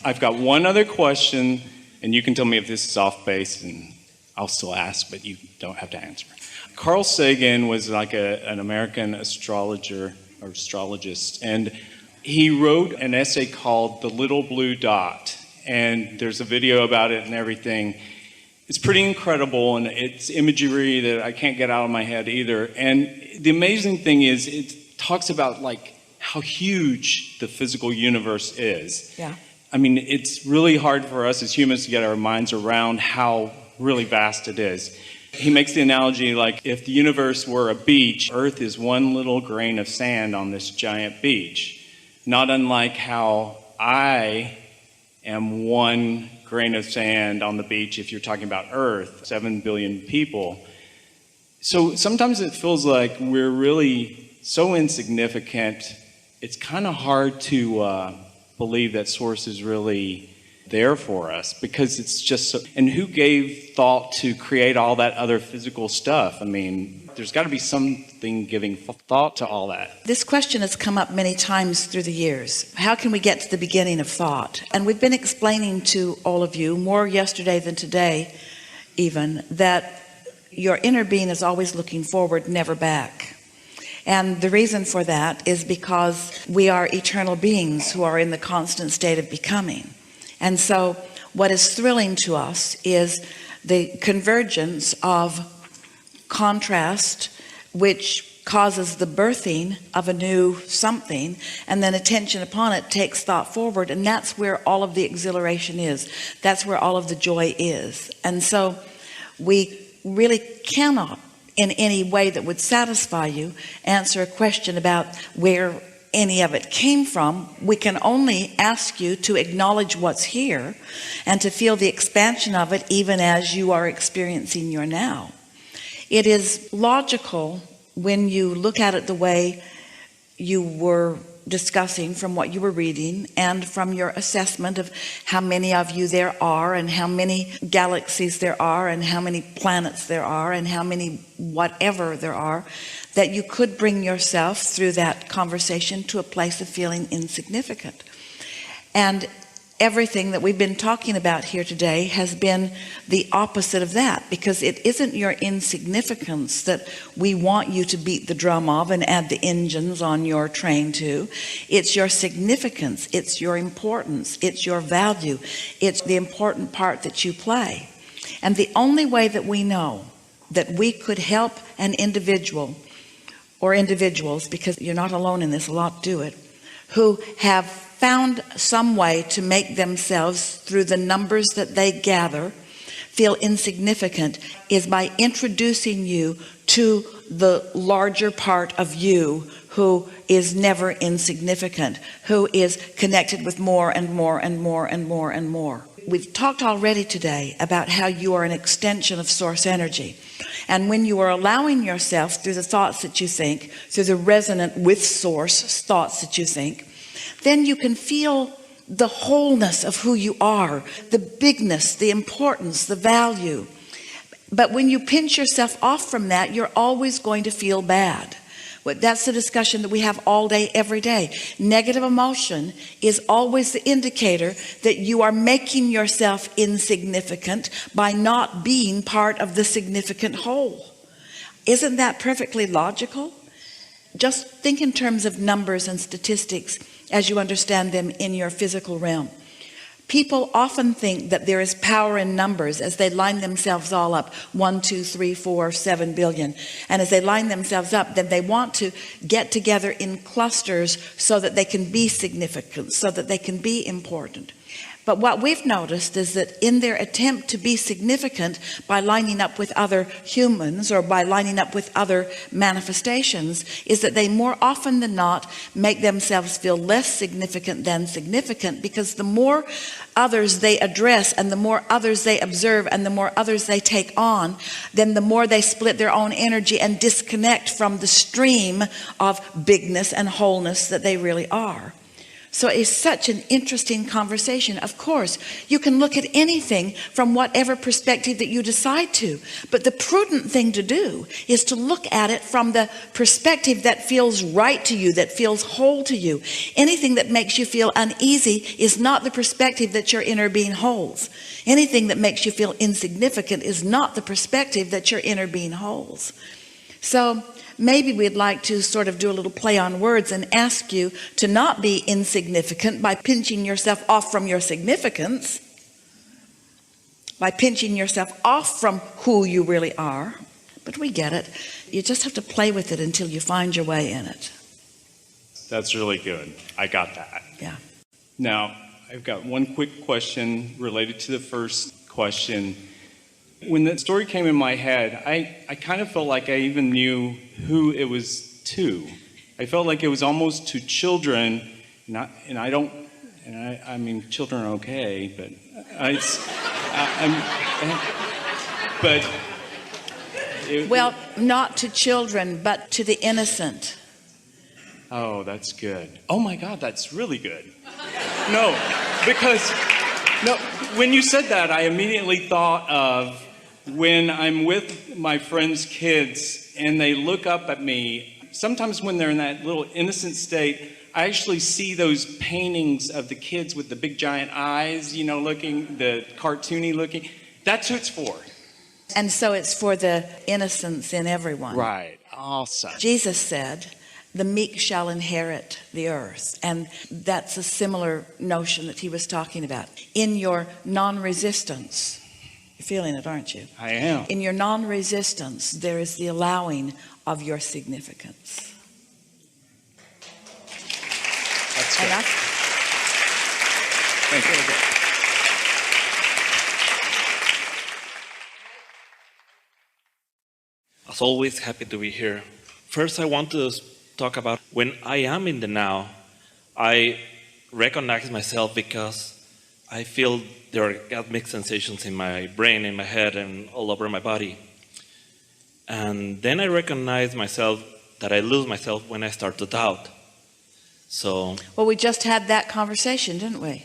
I've got one other question, and you can tell me if this is off base, and I'll still ask, but you don't have to answer. Carl Sagan was like an American astrologer or astrologist, and he wrote an essay called The Little Blue Dot, and there's a video about it and everything. It's pretty incredible, and it's imagery that I can't get out of my head either. And the amazing thing is it talks about like how huge the physical universe is. Yeah. I mean, it's really hard for us as humans to get our minds around how really vast it is. He makes the analogy like if the universe were a beach, Earth is one little grain of sand on this giant beach. Not unlike how I am one grain of sand on the beach if you're talking about Earth, 7 billion people. So sometimes it feels like we're really so insignificant, it's kind of hard to believe that Source is really there for us, because it's just so, and who gave thought to create all that other physical stuff? I mean, there's got to be something giving thought to all that. This question has come up many times through the years. How can we get to the beginning of thought? And we've been explaining to all of you, more yesterday than today even, that your inner being is always looking forward, never back. And the reason for that is because we are eternal beings who are in the constant state of becoming. And so what is thrilling to us is the convergence of contrast, which causes the birthing of a new something, and then attention upon it takes thought forward, and that's where all of the exhilaration is. That's where all of the joy is. And so we really cannot, in any way that would satisfy you, answer a question about where any of it came from. We can only ask you to acknowledge what's here and to feel the expansion of it even as you are experiencing your now. It is logical when you look at it the way you were discussing, from what you were reading and from your assessment of how many of you there are and how many galaxies there are and how many planets there are and how many whatever there are, that you could bring yourself through that conversation to a place of feeling insignificant. And everything that we've been talking about here today has been the opposite of that, because it isn't your insignificance that we want you to beat the drum of and add the engines on your train to. It's your significance, it's your importance, it's your value, it's the important part that you play. And the only way that we know that we could help an individual or individuals, because you're not alone in this, a lot do it, who have found some way to make themselves, through the numbers that they gather, feel insignificant, is by introducing you to the larger part of you who is never insignificant, who is connected with more and more and more and more and more. We've talked already today about how you are an extension of source energy. And when you are allowing yourself, through the thoughts that you think, through the resonant with source thoughts that you think, then you can feel the wholeness of who you are, the bigness, the importance, the value. But when you pinch yourself off from that, you're always going to feel bad. That's the discussion that we have all day, every day. Negative emotion is always the indicator that you are making yourself insignificant by not being part of the significant whole. Isn't that perfectly logical? Just think in terms of numbers and statistics as you understand them in your physical realm. People often think that there is power in numbers as they line themselves all up, 1, 2, 3, 4, 7 billion. And as they line themselves up, then they want to get together in clusters so that they can be significant, so that they can be important. But what we've noticed is that in their attempt to be significant by lining up with other humans or by lining up with other manifestations, is that they more often than not make themselves feel less significant than significant, because the more others they address and the more others they observe and the more others they take on, then the more they split their own energy and disconnect from the stream of bigness and wholeness that they really are. So it's such an interesting conversation. Of course, you can look at anything from whatever perspective that you decide to. But the prudent thing to do is to look at it from the perspective that feels right to you, that feels whole to you. Anything that makes you feel uneasy is not the perspective that your inner being holds. Anything that makes you feel insignificant is not the perspective that your inner being holds. So maybe we'd like to sort of do a little play on words and ask you to not be insignificant by pinching yourself off from your significance, by pinching yourself off from who you really are. But we get it. You just have to play with it until you find your way in it. That's really good. I got that. Yeah. Now, I've got one quick question related to the first question. When the story came in my head, I kind of felt like I even knew who it was to. I felt like it was almost to children, I mean, children are okay, but not to children, but to the innocent. Oh, that's good. Oh my God, that's really good. No, because when you said that, I immediately thought of when I'm with my friends' kids and they look up at me. Sometimes when they're in that little innocent state, I actually see those paintings of the kids with the big giant eyes, looking, the cartoony looking. That's who it's for. And so it's for the innocence in everyone. Right. Awesome. Jesus said, the meek shall inherit the earth. And that's a similar notion that he was talking about. In your non-resistance, you're feeling it, aren't you? I am. In your non-resistance, there is the allowing of your significance. That's good. Thank you. As always, happy to be here. First, I want to talk about when I am in the now, I recognize myself because I feel there are mixed sensations in my brain, in my head, and all over my body. And then I recognize myself that I lose myself when I start to doubt. So, well, we just had that conversation, didn't we?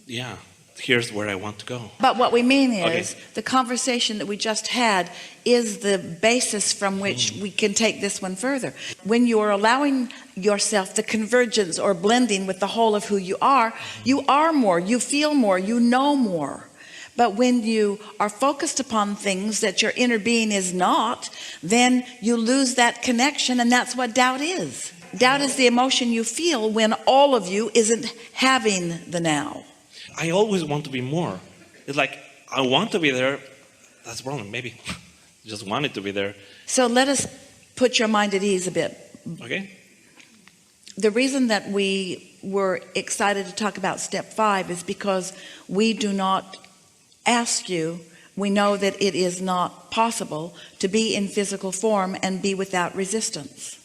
Yeah, here's where I want to go. But what we mean is the conversation that we just had is the basis from which we can take this one further. When you are allowing yourself the convergence or blending with the whole of who you are more, you feel more, you know more. But when you are focused upon things that your inner being is not, then you lose that connection, and that's what doubt is. Doubt is the emotion you feel when all of you isn't having the now. I always want to be more. It's like, I want to be there. That's the problem, maybe. Just want it to be there. So let us put your mind at ease a bit. Okay. The reason that we were excited to talk about step 5 is because we do not ask you, we know that it is not possible to be in physical form and be without resistance.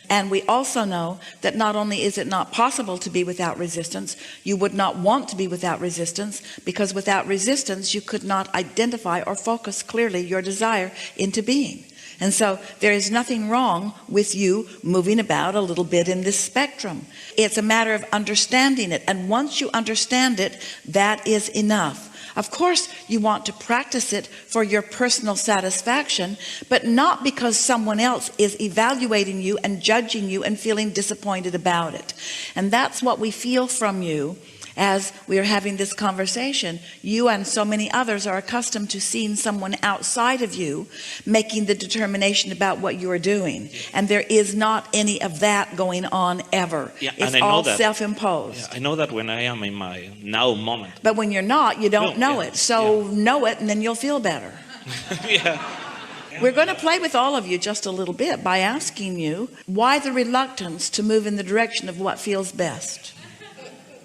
And we also know that not only is it not possible to be without resistance, you would not want to be without resistance, because without resistance you could not identify or focus clearly your desire into being. And so there is nothing wrong with you moving about a little bit in this spectrum. It's a matter of understanding it. And once you understand it, that is enough. Of course, you want to practice it for your personal satisfaction, but not because someone else is evaluating you and judging you and feeling disappointed about it. And that's what we feel from you as we are having this conversation. You and so many others are accustomed to seeing someone outside of you making the determination about what you are doing. And there is not any of that going on ever. Yeah, it's all self-imposed. Yeah, I know that when I am in my now moment. But when you're not, you don't know it. So know it, and then you'll feel better. Yeah. We're going to play with all of you just a little bit by asking you, why the reluctance to move in the direction of what feels best?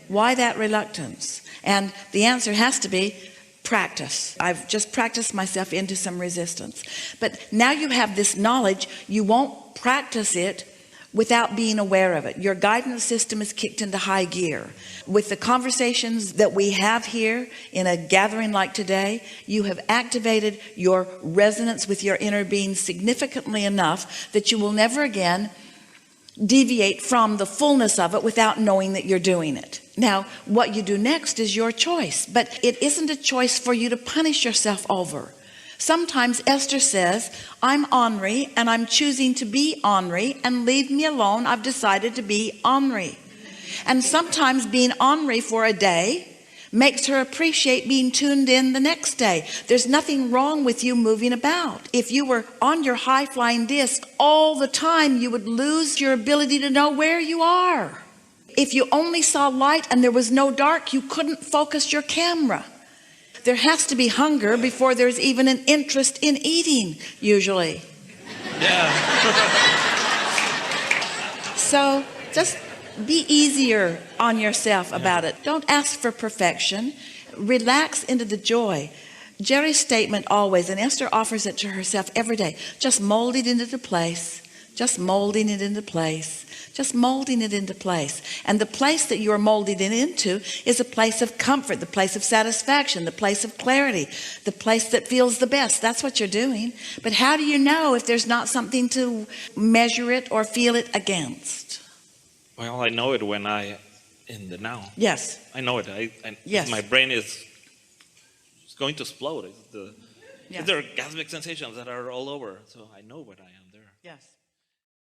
Why that reluctance? And the answer has to be practice. I've just practiced myself into some resistance. But now you have this knowledge, you won't practice it without being aware of it. Your guidance system is kicked into high gear. With the conversations that we have here in a gathering like today, you have activated your resonance with your inner being significantly enough that you will never again deviate from the fullness of it without knowing that you're doing it. Now, what you do next is your choice, but it isn't a choice for you to punish yourself over. Sometimes Esther says, I'm ornery and I'm choosing to be ornery, and leave me alone. I've decided to be ornery. And sometimes being ornery for a day makes her appreciate being tuned in the next day. There's nothing wrong with you moving about. If you were on your high-flying disc all the time, you would lose your ability to know where you are. If you only saw light and there was no dark, you couldn't focus your camera. There has to be hunger before there's even an interest in eating, usually. Yeah. So just be easier on yourself about it. Don't ask for perfection. Relax into the joy. Jerry's statement always, and Esther offers it to herself every day, just mold it into place. Just molding it into place. Just molding it into place. And the place that you're molding it into is a place of comfort, the place of satisfaction, the place of clarity, the place that feels the best. That's what you're doing. But how do you know if there's not something to measure it or feel it against? Well, I know it when in the now. Yes. I know it. Yes. My brain is going to explode. Yes. There are gasmic sensations that are all over. So I know what I am there. Yes.